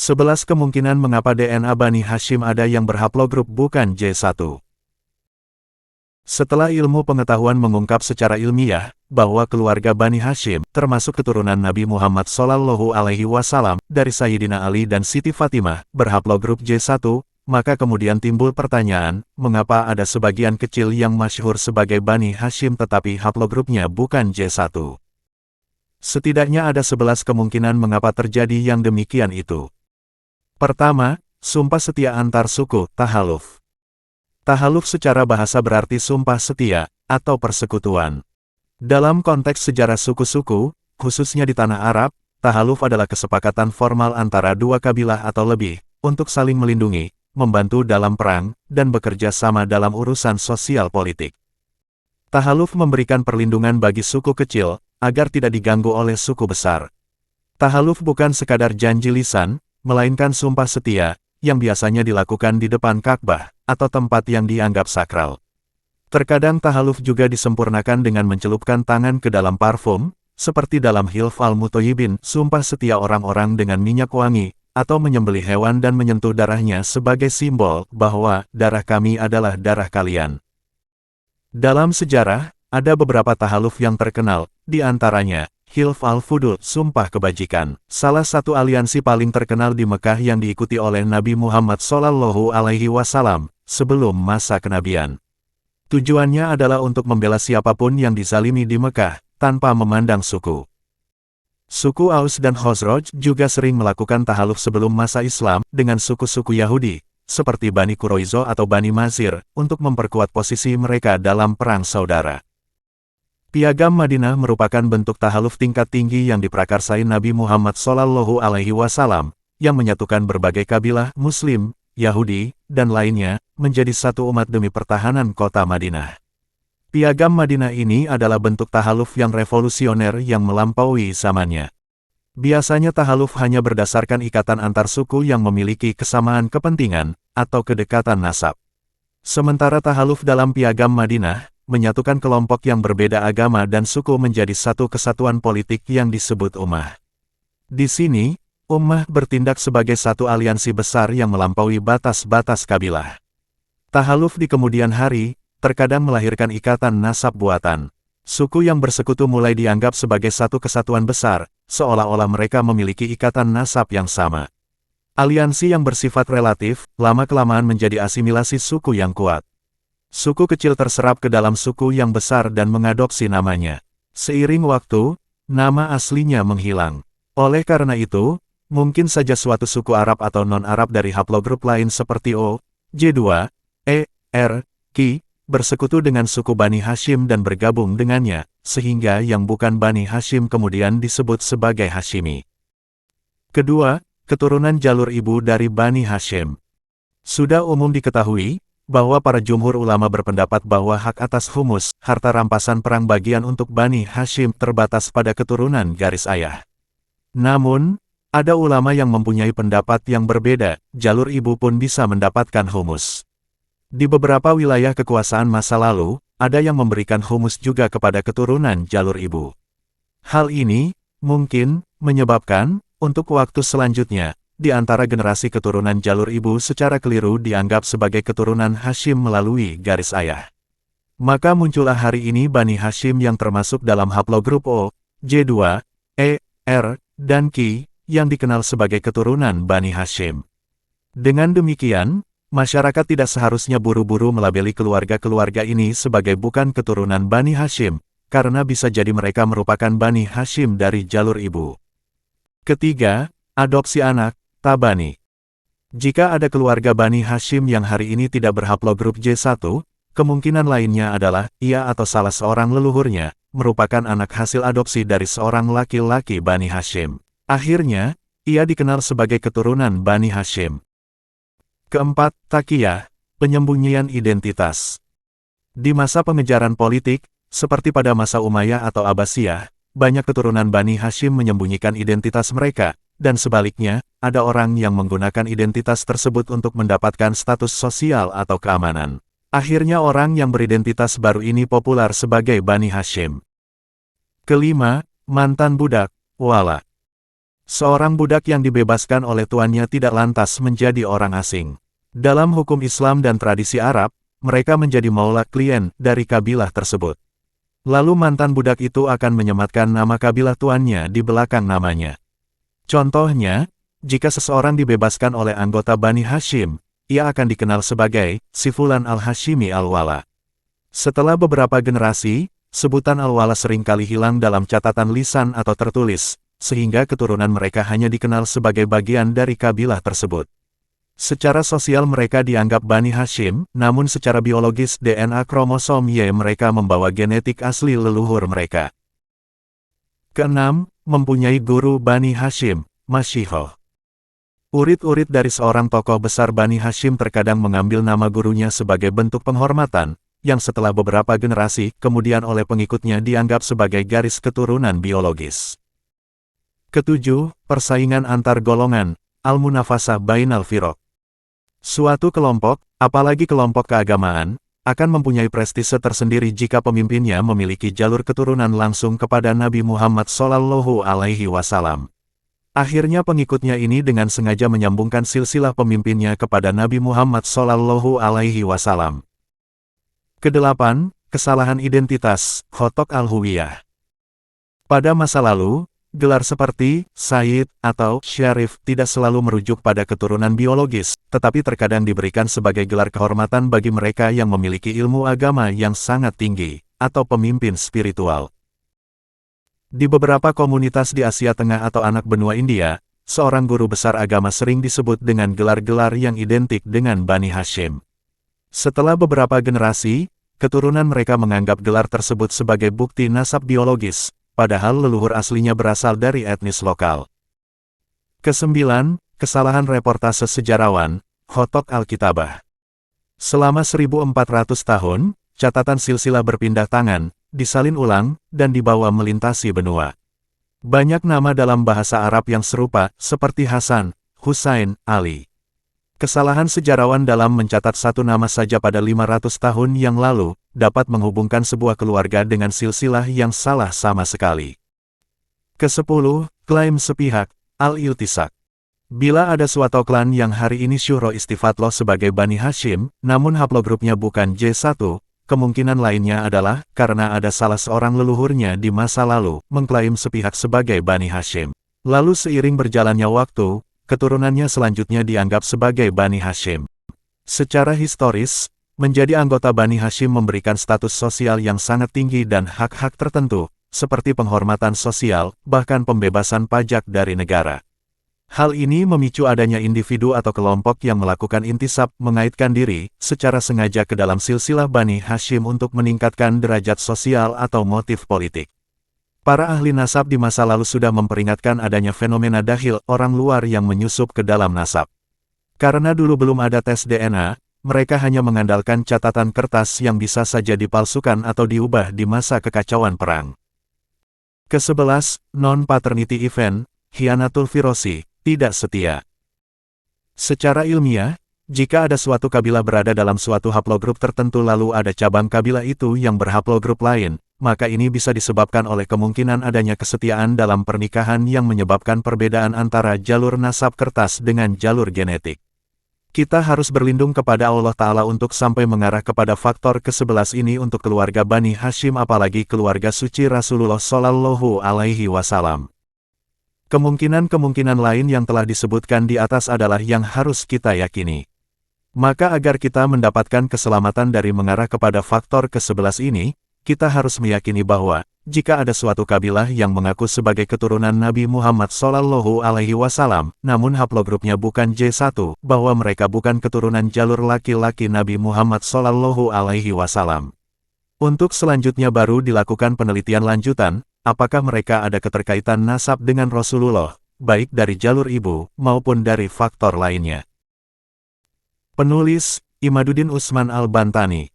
11 kemungkinan mengapa DNA Bani Hashim ada yang berhaplogrup bukan J1. Setelah ilmu pengetahuan mengungkap secara ilmiah bahwa keluarga Bani Hashim, termasuk keturunan Nabi Muhammad SAW dari Sayyidina Ali dan Siti Fatimah, berhaplogrup J1, maka kemudian timbul pertanyaan, mengapa ada sebagian kecil yang masyhur sebagai Bani Hashim tetapi haplogrupnya bukan J1. Setidaknya ada 11 kemungkinan mengapa terjadi yang demikian itu. Pertama, sumpah setia antar suku, tahaluf. Tahaluf secara bahasa berarti sumpah setia, atau persekutuan. Dalam konteks sejarah suku-suku, khususnya di tanah Arab, tahaluf adalah kesepakatan formal antara dua kabilah atau lebih, untuk saling melindungi, membantu dalam perang, dan bekerja sama dalam urusan sosial politik. Tahaluf memberikan perlindungan bagi suku kecil, agar tidak diganggu oleh suku besar. Tahaluf bukan sekadar janji lisan, melainkan sumpah setia, yang biasanya dilakukan di depan Ka'bah, atau tempat yang dianggap sakral. Terkadang tahaluf juga disempurnakan dengan mencelupkan tangan ke dalam parfum, seperti dalam Hilf al-Muthayyibin, sumpah setia orang-orang dengan minyak wangi, atau menyembelih hewan dan menyentuh darahnya sebagai simbol bahwa darah kami adalah darah kalian. Dalam sejarah, ada beberapa tahaluf yang terkenal, di antaranya Hilf al-Fudul, sumpah kebajikan, salah satu aliansi paling terkenal di Mekah yang diikuti oleh Nabi Muhammad SAW sebelum masa kenabian. Tujuannya adalah untuk membela siapapun yang dizalimi di Mekah, tanpa memandang suku. Suku Aus dan Khazraj juga sering melakukan tahaluf sebelum masa Islam dengan suku-suku Yahudi, seperti Bani Quraizo atau Bani Mazir, untuk memperkuat posisi mereka dalam perang saudara. Piagam Madinah merupakan bentuk tahaluf tingkat tinggi yang diprakarsai Nabi Muhammad SAW, yang menyatukan berbagai kabilah Muslim, Yahudi, dan lainnya, menjadi satu umat demi pertahanan kota Madinah. Piagam Madinah ini adalah bentuk tahaluf yang revolusioner yang melampaui zamannya. Biasanya tahaluf hanya berdasarkan ikatan antar suku yang memiliki kesamaan kepentingan, atau kedekatan nasab. Sementara tahaluf dalam Piagam Madinah, menyatukan kelompok yang berbeda agama dan suku menjadi satu kesatuan politik yang disebut ummah. Di sini, ummah bertindak sebagai satu aliansi besar yang melampaui batas-batas kabilah. Tahaluf di kemudian hari, terkadang melahirkan ikatan nasab buatan. Suku yang bersekutu mulai dianggap sebagai satu kesatuan besar, seolah-olah mereka memiliki ikatan nasab yang sama. Aliansi yang bersifat relatif, lama-kelamaan menjadi asimilasi suku yang kuat. Suku kecil terserap ke dalam suku yang besar dan mengadopsi namanya. Seiring waktu, nama aslinya menghilang. Oleh karena itu, mungkin saja suatu suku Arab atau non-Arab dari haplogrup lain seperti O, J2, E, R, Q, bersekutu dengan suku Bani Hashim dan bergabung dengannya, sehingga yang bukan Bani Hashim kemudian disebut sebagai Hashimi. Kedua, keturunan jalur ibu dari Bani Hashim. Sudah umum diketahui, bahwa para jumhur ulama berpendapat bahwa hak atas humus, harta rampasan perang bagian untuk Bani Hashim terbatas pada keturunan garis ayah. Namun, ada ulama yang mempunyai pendapat yang berbeda, jalur ibu pun bisa mendapatkan humus. Di beberapa wilayah kekuasaan masa lalu, ada yang memberikan humus juga kepada keturunan jalur ibu. Hal ini, mungkin, menyebabkan, untuk waktu selanjutnya, di antara generasi keturunan jalur ibu secara keliru dianggap sebagai keturunan Hashim melalui garis ayah. Maka muncullah hari ini Bani Hashim yang termasuk dalam haplogrup O, J2, E, R, dan Q, yang dikenal sebagai keturunan Bani Hashim. Dengan demikian, masyarakat tidak seharusnya buru-buru melabeli keluarga-keluarga ini sebagai bukan keturunan Bani Hashim, karena bisa jadi mereka merupakan Bani Hashim dari jalur ibu. Ketiga, adopsi anak, Tabani. Jika ada keluarga Bani Hashim yang hari ini tidak berhaplogrup J1, kemungkinan lainnya adalah, ia atau salah seorang leluhurnya, merupakan anak hasil adopsi dari seorang laki-laki Bani Hashim. Akhirnya, ia dikenal sebagai keturunan Bani Hashim. Keempat, Taqiyah, penyembunyian identitas. Di masa pengejaran politik, seperti pada masa Umayyah atau Abbasiyah, banyak keturunan Bani Hashim menyembunyikan identitas mereka, dan sebaliknya, ada orang yang menggunakan identitas tersebut untuk mendapatkan status sosial atau keamanan. Akhirnya orang yang beridentitas baru ini populer sebagai Bani Hashim. Kelima, mantan budak, wala. Seorang budak yang dibebaskan oleh tuannya tidak lantas menjadi orang asing. Dalam hukum Islam dan tradisi Arab, mereka menjadi maula klien dari kabilah tersebut. Lalu mantan budak itu akan menyematkan nama kabilah tuannya di belakang namanya. Contohnya, jika seseorang dibebaskan oleh anggota Bani Hashim, ia akan dikenal sebagai si Fulan al-Hashimi al-Wala. Setelah beberapa generasi, sebutan al-Wala seringkali hilang dalam catatan lisan atau tertulis, sehingga keturunan mereka hanya dikenal sebagai bagian dari kabilah tersebut. Secara sosial mereka dianggap Bani Hashim, namun secara biologis DNA kromosom Y mereka membawa genetik asli leluhur mereka. Keenam, mempunyai guru Bani Hashim, Masyihoh. Urit-urit dari seorang tokoh besar Bani Hashim terkadang mengambil nama gurunya sebagai bentuk penghormatan, yang setelah beberapa generasi kemudian oleh pengikutnya dianggap sebagai garis keturunan biologis. Ketujuh, persaingan antar golongan, al-munafasah bainal firaq. Suatu kelompok, apalagi kelompok keagamaan, akan mempunyai prestise tersendiri jika pemimpinnya memiliki jalur keturunan langsung kepada Nabi Muhammad SAW. Akhirnya pengikutnya ini dengan sengaja menyambungkan silsilah pemimpinnya kepada Nabi Muhammad SAW. Kedelapan, kesalahan identitas, khotok al-huwiyah. Pada masa lalu, gelar seperti Sayyid atau Syarif tidak selalu merujuk pada keturunan biologis, tetapi terkadang diberikan sebagai gelar kehormatan bagi mereka yang memiliki ilmu agama yang sangat tinggi, atau pemimpin spiritual. Di beberapa komunitas di Asia Tengah atau anak benua India, seorang guru besar agama sering disebut dengan gelar-gelar yang identik dengan Bani Hashim. Setelah beberapa generasi, keturunan mereka menganggap gelar tersebut sebagai bukti nasab biologis, padahal leluhur aslinya berasal dari etnis lokal. Kesembilan, kesalahan reportase sejarawan, khotok al-kitabah. Selama 1400 tahun, catatan silsilah berpindah tangan, disalin ulang, dan dibawa melintasi benua. Banyak nama dalam bahasa Arab yang serupa, seperti Hasan, Husain, Ali. Kesalahan sejarawan dalam mencatat satu nama saja pada 500 tahun yang lalu, dapat menghubungkan sebuah keluarga dengan silsilah yang salah sama sekali. Kesepuluh, klaim sepihak, al-iltisak. Bila ada suatu klan yang hari ini syuhro istifatloh sebagai Bani Hashim, namun haplogrupnya bukan J1, kemungkinan lainnya adalah karena ada salah seorang leluhurnya di masa lalu mengklaim sepihak sebagai Bani Hashim. Lalu seiring berjalannya waktu, keturunannya selanjutnya dianggap sebagai Bani Hashim. Secara historis, menjadi anggota Bani Hashim memberikan status sosial yang sangat tinggi dan hak-hak tertentu, seperti penghormatan sosial, bahkan pembebasan pajak dari negara. Hal ini memicu adanya individu atau kelompok yang melakukan intisab mengaitkan diri secara sengaja ke dalam silsilah Bani Hashim untuk meningkatkan derajat sosial atau motif politik. Para ahli nasab di masa lalu sudah memperingatkan adanya fenomena dahil orang luar yang menyusup ke dalam nasab. Karena dulu belum ada tes DNA, mereka hanya mengandalkan catatan kertas yang bisa saja dipalsukan atau diubah di masa kekacauan perang. Ke-11, non-paternity event, khianatul firosi, tidak setia. Secara ilmiah, jika ada suatu kabilah berada dalam suatu haplogrup tertentu lalu ada cabang kabilah itu yang berhaplogrup lain, maka ini bisa disebabkan oleh kemungkinan adanya kesetiaan dalam pernikahan yang menyebabkan perbedaan antara jalur nasab kertas dengan jalur genetik. Kita harus berlindung kepada Allah Ta'ala untuk sampai mengarah kepada faktor ke-11 ini untuk keluarga Bani Hashim apalagi keluarga suci Rasulullah Shallallahu Alaihi Wasallam. Kemungkinan-kemungkinan lain yang telah disebutkan di atas adalah yang harus kita yakini. Maka agar kita mendapatkan keselamatan dari mengarah kepada faktor ke-11 ini, kita harus meyakini bahwa, jika ada suatu kabilah yang mengaku sebagai keturunan Nabi Muhammad SAW, namun haplogrupnya bukan J1, bahwa mereka bukan keturunan jalur laki-laki Nabi Muhammad SAW. Untuk selanjutnya baru dilakukan penelitian lanjutan, apakah mereka ada keterkaitan nasab dengan Rasulullah, baik dari jalur ibu, maupun dari faktor lainnya. Penulis, Imaduddin Usman Al-Bantani.